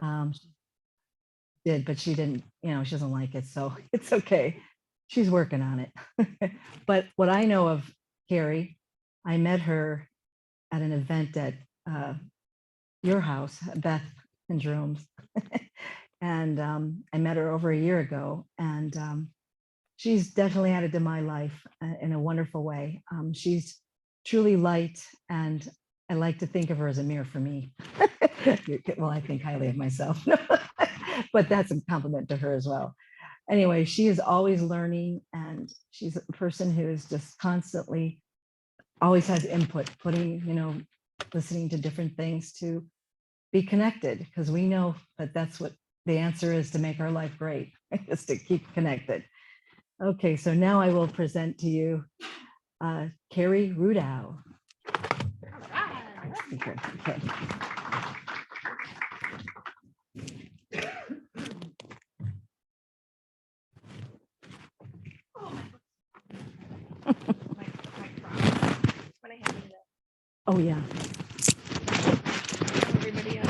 She did, but she didn't, she doesn't like it, so it's okay. She's working on it. But what I know of Carrie, I met her at an event at your house, Beth and Jerome's. And I met her over a year ago, and she's definitely added to my life in a wonderful way. She's truly light, and I like to think of her as a mirror for me. Well, I think highly of myself, but that's a compliment to her as well. Anyway, she is always learning, and she's a person who is just constantly always has input, listening to different things to be connected, because we know that that's what the answer is to make our life great, is to keep connected. Okay, so now I will present to you Carrie Rudow. Okay. Oh yeah. Everybody else.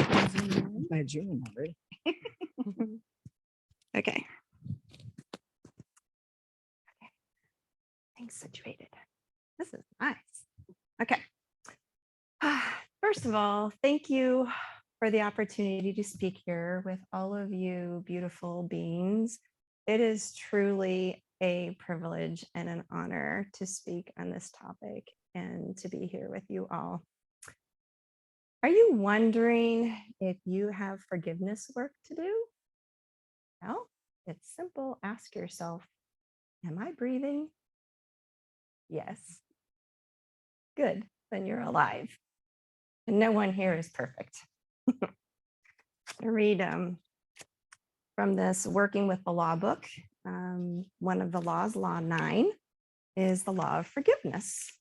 I had your number. Okay. Things situated. This is nice. Okay. First of all, thank you for the opportunity to speak here with all of you beautiful beings. It is truly a privilege and an honor to speak on this topic and to be here with you all. Are you wondering if you have forgiveness work to do? Well, it's simple. Ask yourself, am I breathing? Yes. Good, then you're alive. And no one here is perfect. I read from this Working with the Law book. One of the laws, Law 9, is the law of forgiveness.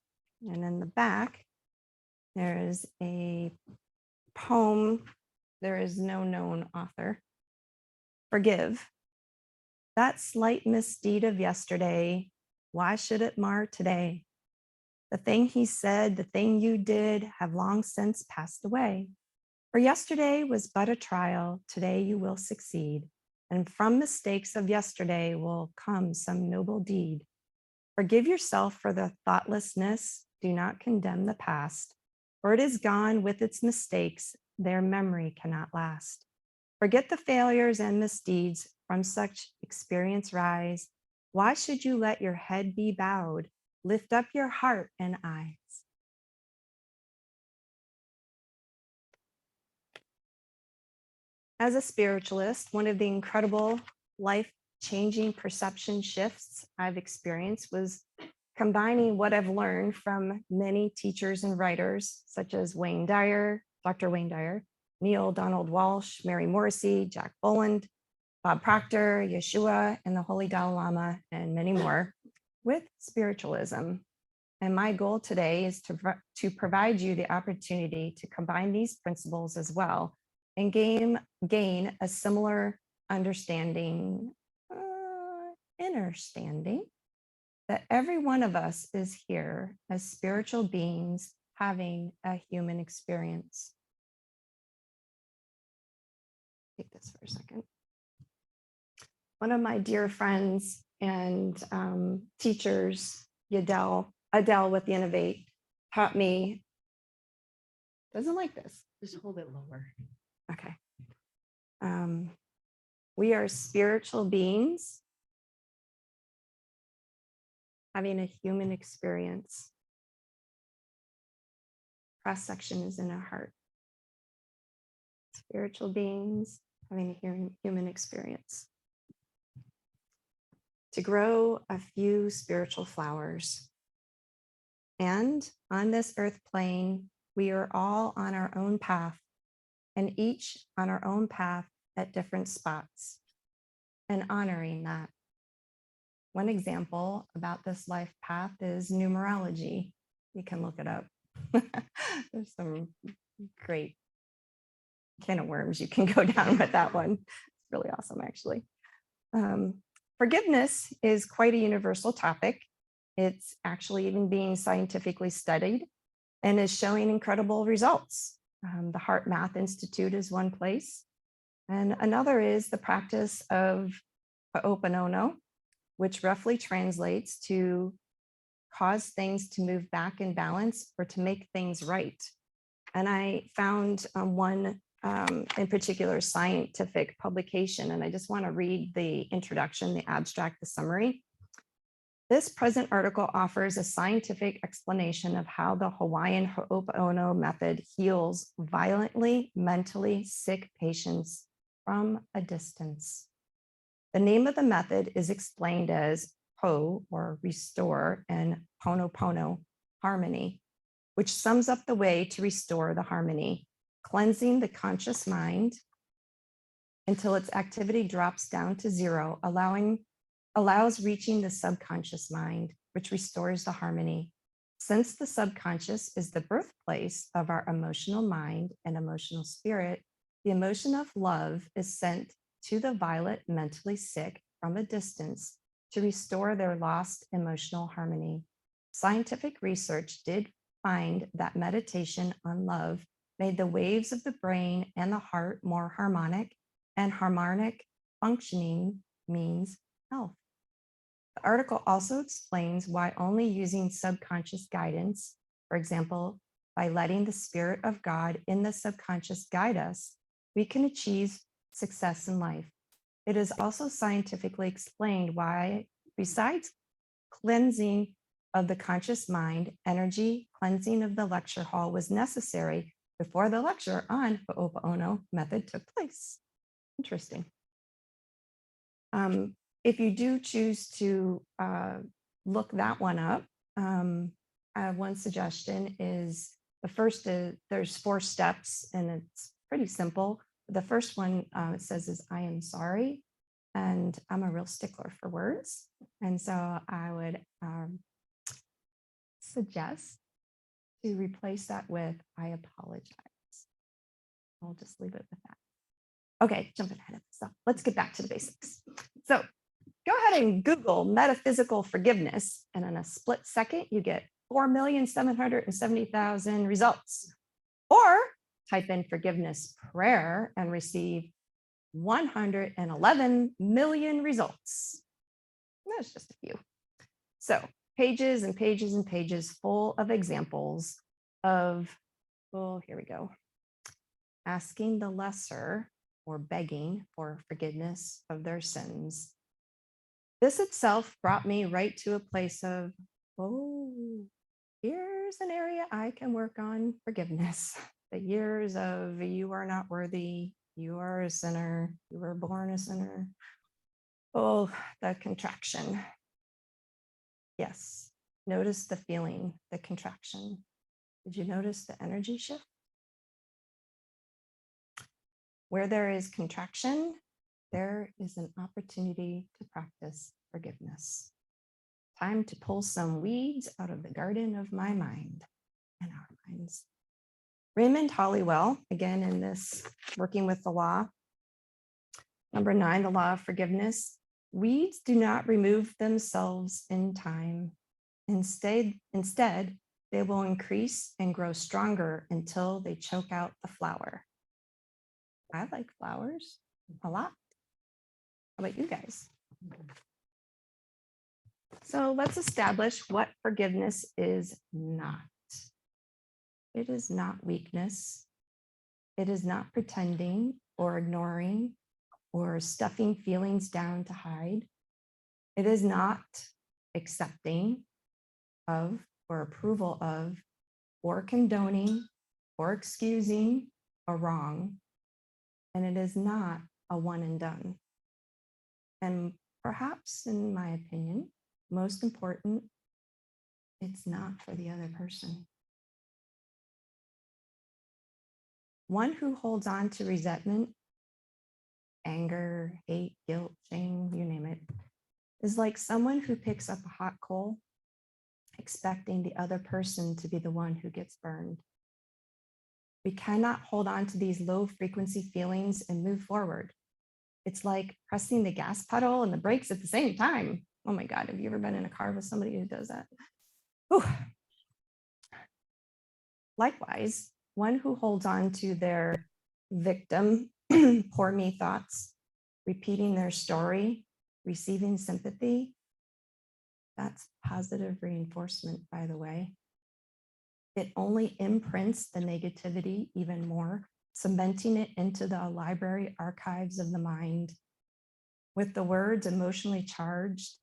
And in the back, there is a poem. There is no known author. Forgive. That slight misdeed of yesterday, why should it mar today? The thing he said, the thing you did, have long since passed away. For yesterday was but a trial, today you will succeed. And from mistakes of yesterday will come some noble deed. Forgive yourself for the thoughtlessness, do not condemn the past, for it is gone with its mistakes, their memory cannot last. Forget the failures and misdeeds, from such experience rise. Why should you let your head be bowed? Lift up your heart and eyes. As a spiritualist, one of the incredible life-changing perception shifts I've experienced was combining what I've learned from many teachers and writers, such as Wayne Dyer, Dr. Wayne Dyer, Neil Donald Walsh, Mary Morrissey, Jack Boland, Bob Proctor, Yeshua, and the Holy Dalai Lama, and many more, with spiritualism. And my goal today is to provide you the opportunity to combine these principles as well and gain a similar understanding, understanding that every one of us is here as spiritual beings having a human experience. Take this for a second. One of my dear friends and teachers, Adele with the Innovate, taught me, doesn't like this. Just hold it lower. Okay. We are spiritual beings having a human experience. Cross section is in our heart. Spiritual beings having a human experience. To grow a few spiritual flowers. And on this earth plane, we are all on our own path, and each on our own path at different spots, and honoring that. One example about this life path is numerology. You can look it up. There's some great can of worms you can go down with that one. It's really awesome, actually. Forgiveness is quite a universal topic. It's actually even being scientifically studied and is showing incredible results. The Heart Math Institute is one place. And another is the practice of Ho'oponopono, which roughly translates to cause things to move back in balance or to make things right. And I found one in particular scientific publication, and I just want to read the introduction, the abstract, the summary. This present article offers a scientific explanation of how the Hawaiian Ho'oponopono method heals violently mentally sick patients from a distance. The name of the method is explained as Ho, or restore, and Ponopono, harmony, which sums up the way to restore the harmony, cleansing the conscious mind until its activity drops down to zero, allows reaching the subconscious mind, which restores the harmony. Since the subconscious is the birthplace of our emotional mind and emotional spirit, the emotion of love is sent to the violet mentally sick from a distance to restore their lost emotional harmony. Scientific research did find that meditation on love made the waves of the brain and the heart more harmonic, and harmonic functioning means health. The article also explains why only using subconscious guidance, for example, by letting the spirit of God in the subconscious guide us, we can achieve success in life. It is also scientifically explained why, besides cleansing of the conscious mind, energy cleansing of the lecture hall was necessary before the lecture on Ho'oponopono method took place. Interesting. If you do choose to look that one up, one suggestion is the first is there's 4 steps and it's pretty simple. The first one it says is I am sorry, and I'm a real stickler for words, and so I would suggest to replace that with I apologize. I'll just leave it with that. Okay, jumping ahead of stuff. Let's get back to the basics. So go ahead and Google metaphysical forgiveness, and in a split second, you get 4,770,000 results. Or type in forgiveness prayer and receive 111 million results. That's just a few. So pages and pages and pages full of examples of, oh, here we go. Asking the lesser or begging for forgiveness of their sins. This itself brought me right to a place of, oh, here's an area I can work on forgiveness. The years of you are not worthy, you are a sinner, you were born a sinner. Oh, the contraction. Yes, notice the feeling, the contraction. Did you notice the energy shift? Where there is contraction, there is an opportunity to practice forgiveness. Time to pull some weeds out of the garden of my mind and our minds. Raymond Hollywell, again in this working with the law. Number 9, the law of forgiveness. Weeds do not remove themselves in time. Instead, they will increase and grow stronger until they choke out the flower. I like flowers a lot. How about you guys? So let's establish what forgiveness is not. It is not weakness. It is not pretending or ignoring or stuffing feelings down to hide. It is not accepting of or approval of or condoning or excusing a wrong. And it is not a one and done. And perhaps, in my opinion, most important, it's not for the other person. One who holds on to resentment, anger, hate, guilt, shame, you name it, is like someone who picks up a hot coal, expecting the other person to be the one who gets burned. We cannot hold on to these low frequency feelings and move forward. It's like pressing the gas pedal and the brakes at the same time. Oh my God, have you ever been in a car with somebody who does that? Whew. Likewise, one who holds on to their victim poor me thoughts, repeating their story, receiving sympathy. That's positive reinforcement, by the way. It only imprints the negativity even more, cementing it into the library archives of the mind. With the words emotionally charged,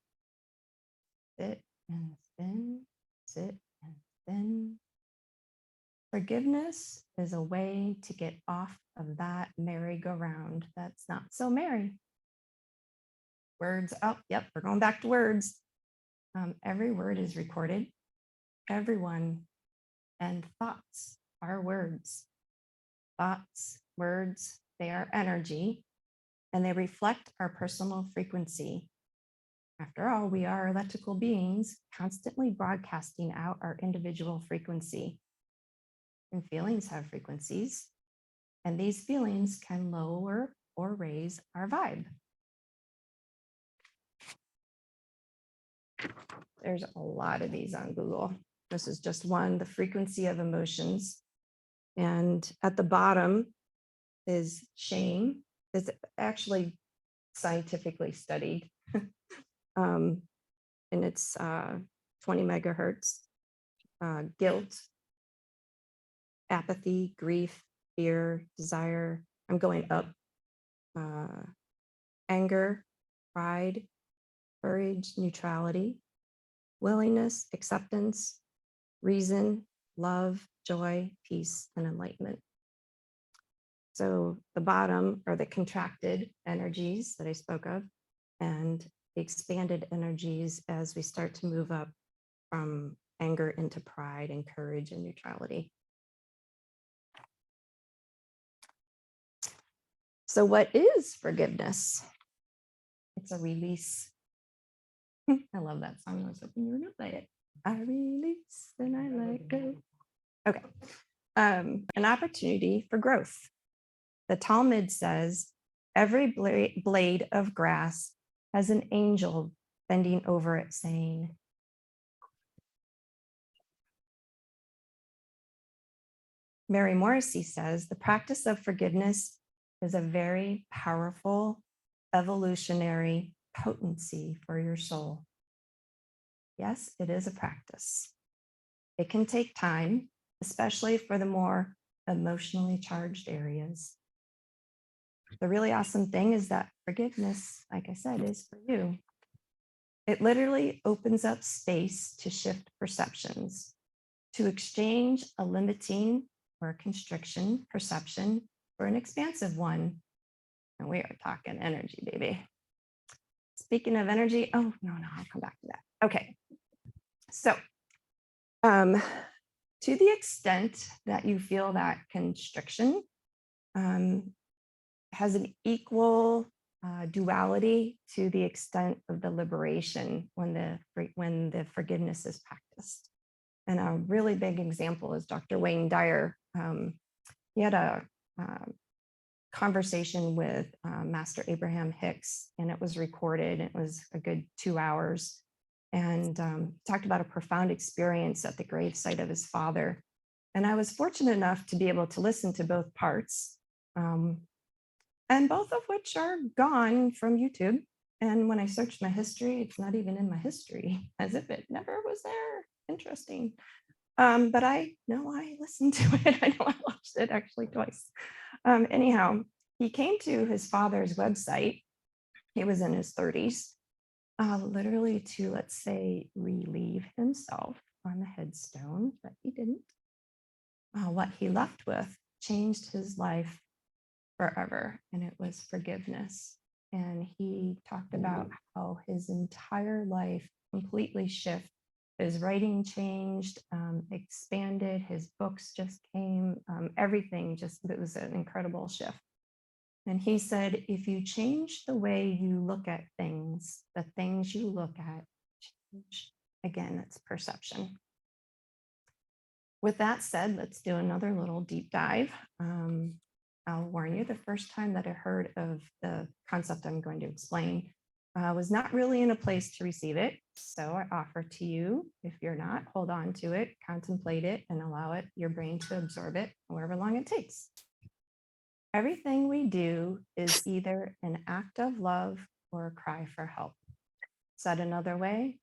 sit and spin, sit and spin. Forgiveness is a way to get off of that merry-go-round that's not so merry. Words, oh, yep, we're going back to words. Every word is recorded, everyone, and thoughts are words. Thoughts, words, they are energy, and they reflect our personal frequency. After all, we are electrical beings constantly broadcasting out our individual frequency. And feelings have frequencies, and these feelings can lower or raise our vibe. There's a lot of these on Google. This is just one, the frequency of emotions. And at the bottom is shame. It's actually scientifically studied. And it's 20 megahertz. Guilt, apathy, grief, fear, desire. I'm going up. Anger, pride, courage, neutrality, willingness, acceptance, reason, love, joy, peace, and enlightenment. So the bottom are the contracted energies that I spoke of, and the expanded energies as we start to move up from anger into pride and courage and neutrality. So what is forgiveness? It's a release. I love that song. I was hoping you were going to play it. I release and I let go. Okay. An opportunity for growth. The Talmud says, every blade of grass has an angel bending over it saying, Mary Morrissey says, the practice of forgiveness is a very powerful evolutionary potency for your soul. Yes, it is a practice. It can take time, especially for the more emotionally charged areas. The really awesome thing is that forgiveness, like I said, is for you. It literally opens up space to shift perceptions, to exchange a limiting or a constriction perception for an expansive one. And we are talking energy, baby. Speaking of energy, oh, no, I'll come back to that. Okay. So, to the extent that you feel that constriction has an equal duality to the extent of the liberation when the forgiveness is practiced. And a really big example is Dr. Wayne Dyer. He had a conversation with Master Abraham Hicks, and it was recorded. It was a good 2 hours, and talked about a profound experience at the gravesite of his father. And I was fortunate enough to be able to listen to both parts, and both of which are gone from YouTube. And when I searched my history, it's not even in my history, as if it never was there. Interesting. But I know I listened to it. I know I watched it actually twice. Anyhow, he came to his father's website. He was in his 30s, literally to, let's say, relieve himself on the headstone, but he didn't. What he left with changed his life forever, and it was forgiveness. And he talked about how his entire life completely shifted. His writing changed, expanded, his books just came, everything just, it was an incredible shift. And he said, if you change the way you look at things, the things you look at change. Again, it's perception. With that said, let's do another little deep dive. I'll warn you, the first time that I heard of the concept I'm going to explain was not really in a place to receive it. So I offer to you, if you're not, hold on to it, contemplate it, and allow it, your brain to absorb it, however long it takes. Everything we do is either an act of love or a cry for help. Said another way,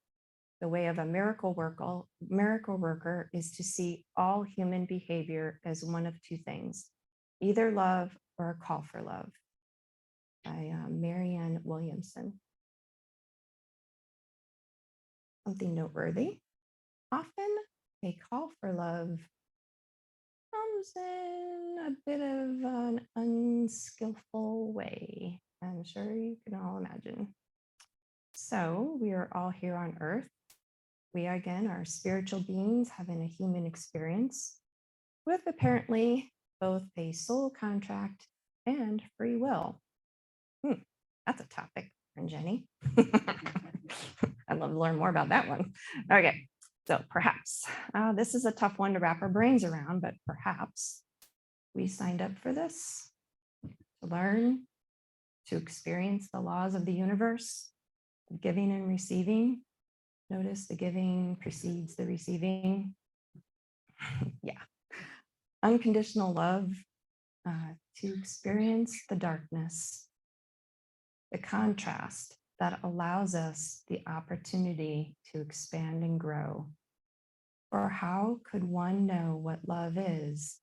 the way of a miracle worker is to see all human behavior as one of two things, either love or a call for love, by Marianne Williamson. Something noteworthy. Often a call for love comes in a bit of an unskillful way. I'm sure you can all imagine. So we are all here on earth. We again are spiritual beings having a human experience with apparently both a soul contract and free will. That's a topic, and Jenny. I'd love to learn more about that one. Okay, so perhaps this is a tough one to wrap our brains around, but perhaps we signed up for this to learn, to experience the laws of the universe, giving and receiving. Notice the giving precedes the receiving. Yeah. Unconditional love, to experience the darkness, the contrast that allows us the opportunity to expand and grow. Or how could one know what love is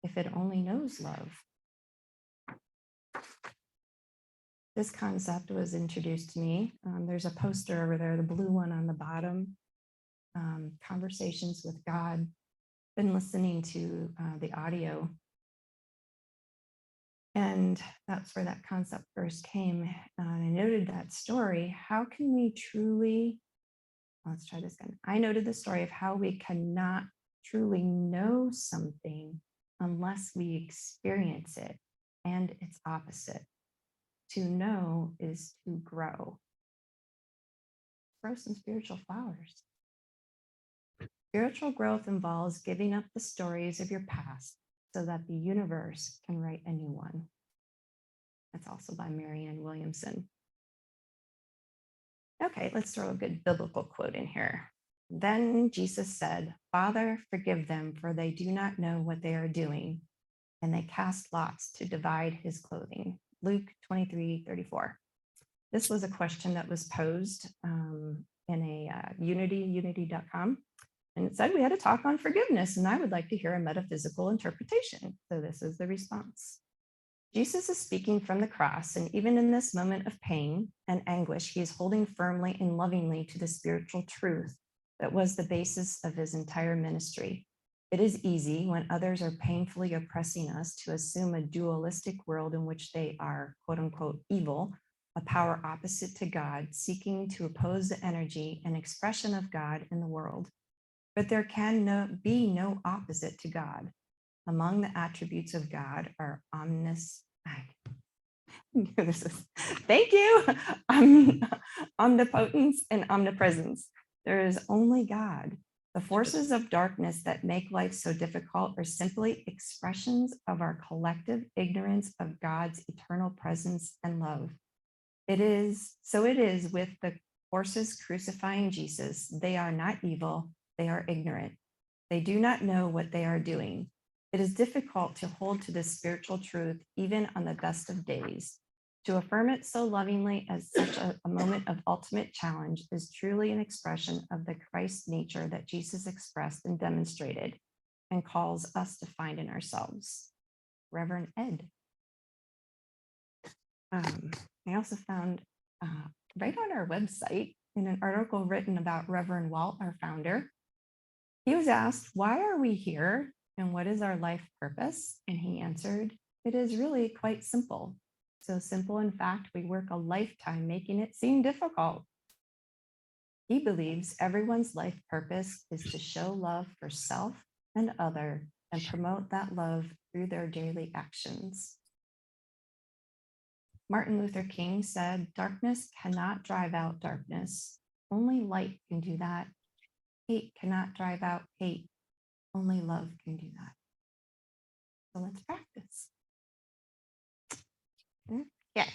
if it only knows love? This concept was introduced to me. There's a poster over there, the blue one on the bottom, Conversations with God. Been listening to the audio. And that's where that concept first came. I noted that story. How can we truly, let's try this again. I noted the story of how we cannot truly know something unless we experience it and its opposite. To know is to grow. Grow some spiritual flowers. Spiritual growth involves giving up the stories of your past so that the universe can write a new one. That's also by Marianne Williamson. Okay, let's throw a good biblical quote in here. Then Jesus said, "Father, forgive them, for they do not know what they are doing." And they cast lots to divide his clothing. Luke 23:34. This was a question that was posed in a unity.com. And it said we had a talk on forgiveness, and I would like to hear a metaphysical interpretation. So this is the response. Jesus is speaking from the cross, and even in this moment of pain and anguish, he is holding firmly and lovingly to the spiritual truth that was the basis of his entire ministry. It is easy when others are painfully oppressing us to assume a dualistic world in which they are, quote unquote, evil, a power opposite to God, seeking to oppose the energy and expression of God in the world. But there can be no opposite to God. Among the attributes of God are thank you, omnipotence and omnipresence. There is only God. The forces of darkness that make life so difficult are simply expressions of our collective ignorance of God's eternal presence and love. It is with the forces crucifying Jesus. They are not evil, they are ignorant. They do not know what they are doing. It is difficult to hold to this spiritual truth even on the best of days. To affirm it so lovingly as such a moment of ultimate challenge is truly an expression of the Christ nature that Jesus expressed and demonstrated and calls us to find in ourselves. Reverend Ed. I also found right on our website in an article written about Reverend Walt, our founder. He was asked, "Why are we here and what is our life purpose?" And he answered, "It is really quite simple. So simple, in fact, we work a lifetime making it seem difficult." He believes everyone's life purpose is to show love for self and other and promote that love through their daily actions. Martin Luther King said, "Darkness cannot drive out darkness. Only light can do that. Hate cannot drive out hate. Only love can do that." So let's practice. Yeah.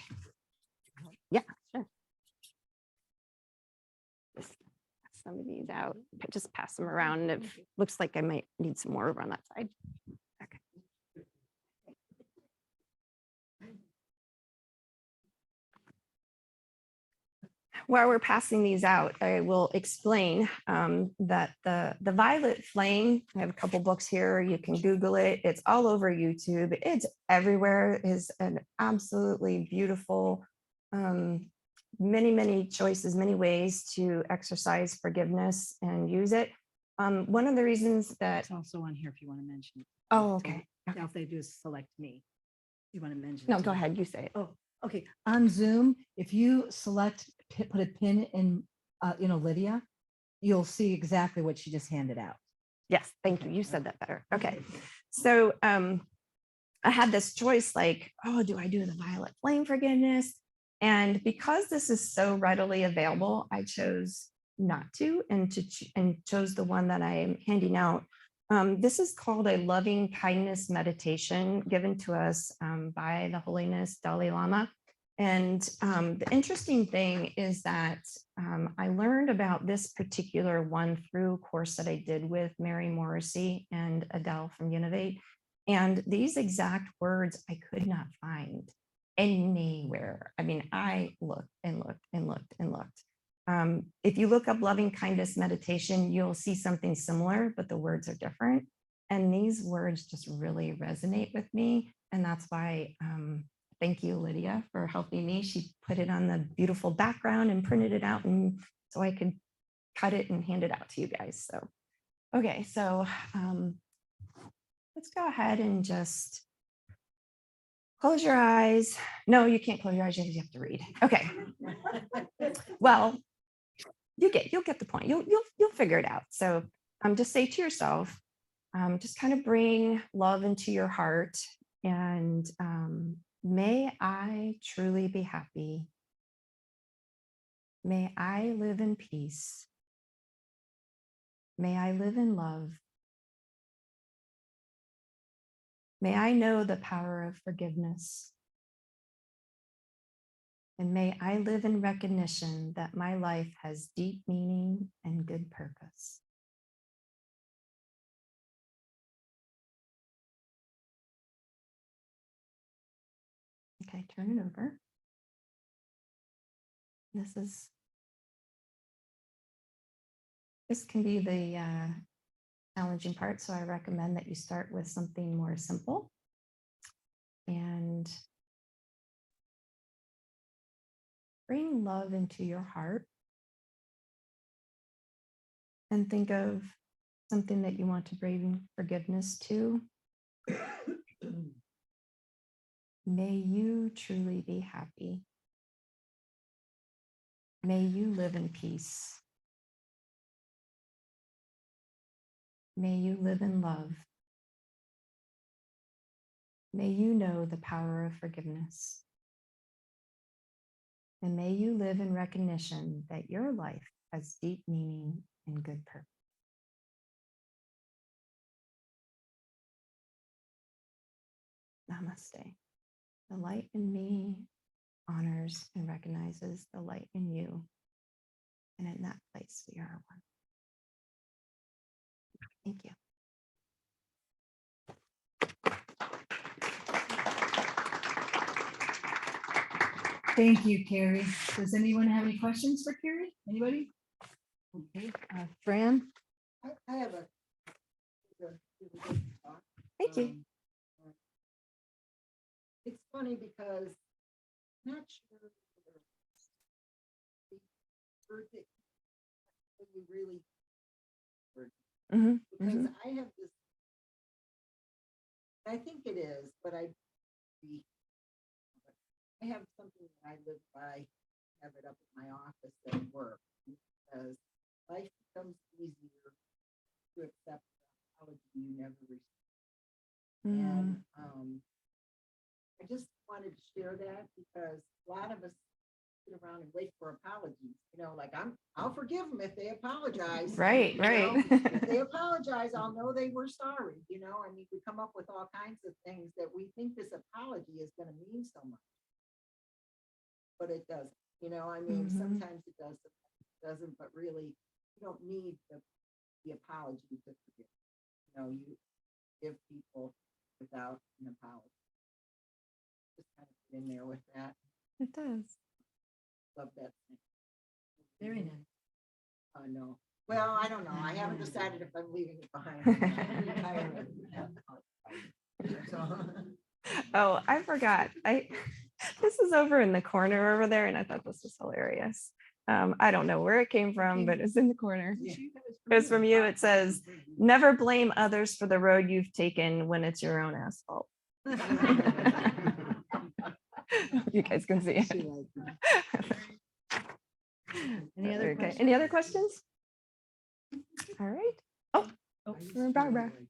Yeah, sure. Just pass some of these out. Just pass them around. It looks like I might need some more over on that side. Okay. while we're passing these out, I will explain that the violet flame, I have a couple books here. You can Google it. It's all over YouTube. It's everywhere. It is an absolutely beautiful, many choices, many ways to exercise forgiveness and use it. One of the reasons that, It's also on here if you want to mention it. oh, okay. Now, if they do select me, you want to mention. No, it to go me. ahead. You say it. Oh, okay. On Zoom, if you select, put a pin in, Lydia, you'll see exactly what she just handed out. Yes, thank you. You said that better. Okay. So I had this choice like, oh, do I do the violet flame forgiveness? And because this is so readily available, I chose not to and chose the one that I am handing out. This is called a loving kindness meditation given to us by the Holiness Dalai Lama. And the interesting thing is that I learned about this particular one through a course that I did with Mary Morrissey and Adele from Univate. And these exact words I could not find anywhere. I mean, I looked and looked and looked and looked. If you look up loving kindness meditation, you'll see something similar, but the words are different. And these words just really resonate with me. And that's why, thank you, Lydia, for helping me. She put it on the beautiful background and printed it out, and so I could cut it and hand it out to you guys. So, okay, so let's go ahead and just close your eyes. No, you can't close your eyes. You have to read. Okay. Well, you'll get the point. You'll figure it out. So just say to yourself, just kind of bring love into your heart, and may I truly be happy. May I live in peace. May I live in love. May I know the power of forgiveness. And may I live in recognition that my life has deep meaning and good purpose. Okay, turn it over. This can be the challenging part, so I recommend that you start with something more simple. And bring love into your heart. And think of something that you want to bring forgiveness to. May you truly be happy. May you live in peace. May you live in love. May you know the power of forgiveness. And may you live in recognition that your life has deep meaning and good purpose. Namaste. The light in me honors and recognizes the light in you. And in that place, we are one. Thank you. Thank you, Carrie. Does anyone have any questions for Carrie? Anybody? Okay, Fran? I have a. Thank you. It's funny because I'm not sure the word that you really because I have this. I think it is, but I have something that I live by, have it up at my office at work, because life becomes easier to accept the apology you never received. And I just wanted to share that because a lot of us sit around and wait for apologies, like I'll forgive them if they apologize. Right. If they apologize, I'll know they were sorry. I mean, we come up with all kinds of things that we think this apology is going to mean so much. But it doesn't, I mean, sometimes it does, sometimes it doesn't, but really, you don't need the apology to forgive. You give people without an apology. Just kind of get in there with that. It does. Love that thing. Very nice. No. Well, I don't know. I haven't decided if I'm leaving it behind. or not. I'm retiring. So, Oh, I forgot. This is over in the corner over there, and I thought this was hilarious. I don't know where it came from, but it's in the corner. It was from you. It says, "Never blame others for the road you've taken when it's your own asphalt." You guys can see she it. liked it. Any other Okay. Any other questions? All right. Oh, Oh, I used we're to Barbara. really like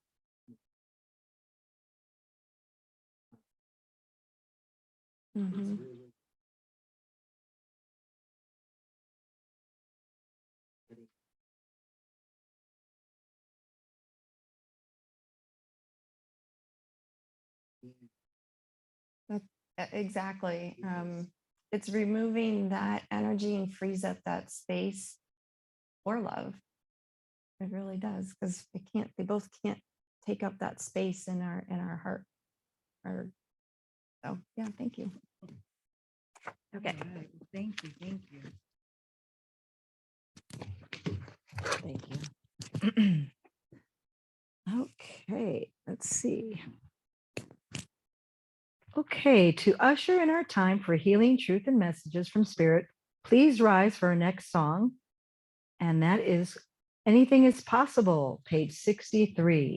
Mhm. Exactly. It's removing that energy and frees up that space for love. It really does, because they both can't take up that space in our heart. So yeah, thank you. Okay. all right. Thank you. Thank you. Thank you. Okay, let's see. Okay, to usher in our time for healing, truth, and messages from Spirit, please rise for our next song. And that is Anything is Possible, page 63.